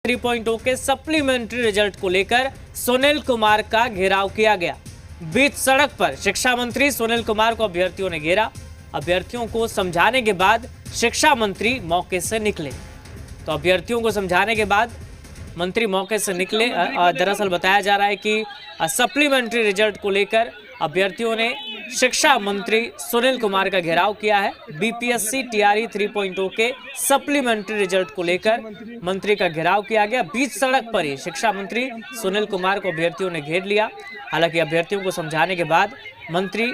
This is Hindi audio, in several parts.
3.0 के सप्लीमेंट्री रिजल्ट को लेकर सुनील कुमार का घेराव किया गया। बीच सड़क पर शिक्षा मंत्री सुनील कुमार को अभ्यर्थियों ने घेरा। अभ्यर्थियों को समझाने के बाद शिक्षा मंत्री मौके से निकले। तो अभ्यर्थियों को समझाने के बाद मंत्री मौके से निकले। दरअसल बताया जा रहा है कि सप्लीमेंट्री रिजल्ट को लेकर अभ्यर्थियों ने शिक्षा मंत्री सुनील कुमार का घेराव किया है। बीपीएससी टीआरई 3.0 के सप्लीमेंट्री रिजल्ट को लेकर मंत्री का घेराव किया गया। बीच सड़क पर ही शिक्षा मंत्री सुनील कुमार को अभ्यर्थियों ने घेर लिया। हालांकि अभ्यर्थियों को समझाने के बाद मंत्री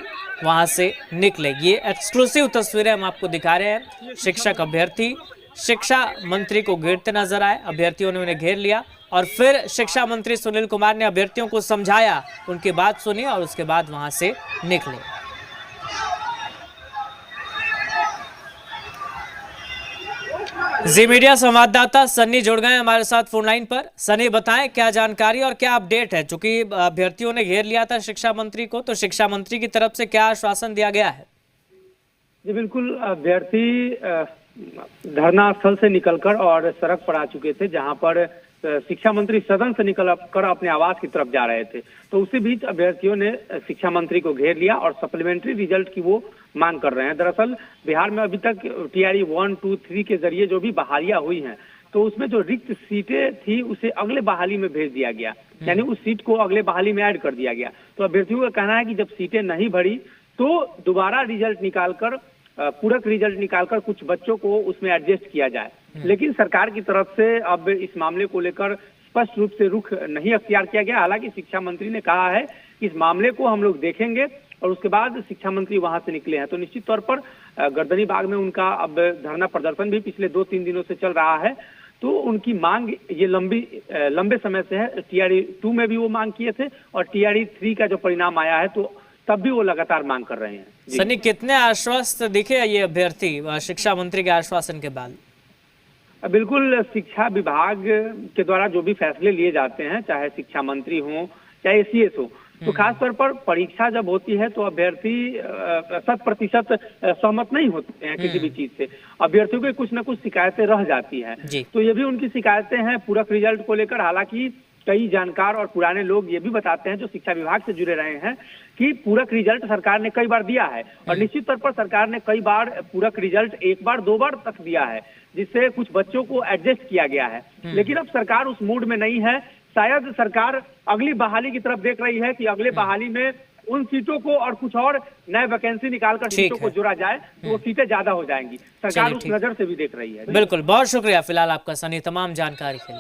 वहां से निकले। ये एक्सक्लूसिव तस्वीरें हम आपको दिखा रहे हैं। शिक्षक अभ्यर्थी शिक्षा मंत्री को घेरते नजर आए। अभ्यर्थियों ने उन्हें घेर लिया और फिर शिक्षा मंत्री सुनील कुमार ने अभ्यर्थियों को समझाया, उनकी बात सुनी और उसके बाद वहां से निकले। जी मीडिया संवाददाता सन्नी जुड़ गए हमारे साथ फोन लाइन पर। सन्नी, बताएं क्या जानकारी और क्या अपडेट है? चूंकि अभ्यर्थियों ने घेर लिया था शिक्षा मंत्री को, तो शिक्षा मंत्री की तरफ से क्या आश्वासन दिया गया है? जी बिल्कुल, अभ्यर्थी धरना स्थल से निकलकर और सड़क पर आ चुके थे, जहां पर शिक्षा मंत्री सदन से निकल कर अपने आवास की तरफ जा रहे थे। तो उसी बीच अभ्यर्थियों ने शिक्षा मंत्री को घेर लिया और सप्लीमेंट्री रिजल्ट की वो मांग कर रहे हैं। दरअसल बिहार में अभी तक टीआरई 1, 2, 3 के जरिए जो भी बहालियां हुई हैं, तो उसमें जो रिक्त सीटें थी उसे अगले बहाली में भेज दिया गया, यानी उस सीट को अगले बहाली में ऐड कर दिया गया। तो अभ्यर्थियों का कहना है कि जब सीटें नहीं भरी तो दोबारा रिजल्ट निकालकर, पूरक रिजल्ट निकालकर कुछ बच्चों को उसमें एडजस्ट किया जाए। लेकिन सरकार की तरफ से अब इस मामले को लेकर स्पष्ट रूप से रुख नहीं अख्तियार किया गया। हालांकि शिक्षा मंत्री ने कहा है कि इस मामले को हम लोग देखेंगे और उसके बाद शिक्षा मंत्री वहां से निकले हैं। तो निश्चित तौर पर गर्दनी बाग में उनका अब धरना प्रदर्शन भी पिछले 2-3 दिनों से चल रहा है। तो उनकी मांग ये लंबे समय से है। टीआरई 2 में भी वो मांग किए थे और टीआरई 3 का जो परिणाम आया है तो तब भी वो लगातार मांग कर रहे हैं। सनी, कितने आश्वस्त दिखे ये अभ्यर्थी शिक्षा मंत्री के आश्वासन के बाद? बिल्कुल, शिक्षा विभाग के द्वारा जो भी फैसले लिए जाते हैं, चाहे शिक्षा मंत्री हो चाहे सीएस हो, तो खासतौर पर परीक्षा जब होती है तो अभ्यर्थी 100% सहमत नहीं होते हैं किसी भी चीज से। अभ्यर्थियों की कुछ न कुछ शिकायतें रह जाती हैं। तो ये भी उनकी शिकायतें हैं पूरक रिजल्ट को लेकर। हालांकि कई जानकार और पुराने लोग ये भी बताते हैं जो शिक्षा विभाग से जुड़े रहे हैं कि पूरक रिजल्ट सरकार ने कई बार दिया है और निश्चित तौर पर सरकार ने कई बार पूरक रिजल्ट 1 बार 2 बार तक दिया है, जिससे कुछ बच्चों को एडजस्ट किया गया है। लेकिन अब सरकार उस मूड में नहीं है। शायद सरकार अगली बहाली की तरफ देख रही है कि अगले बहाली में उन सीटों को और कुछ और नए वैकेंसी निकालकर सीटों को जोड़ा जाए तो वो सीटें ज्यादा हो जाएंगी। सरकार उस नजर से भी देख रही है। बिल्कुल, बहुत शुक्रिया फिलहाल आपका सनी तमाम जानकारी के लिए।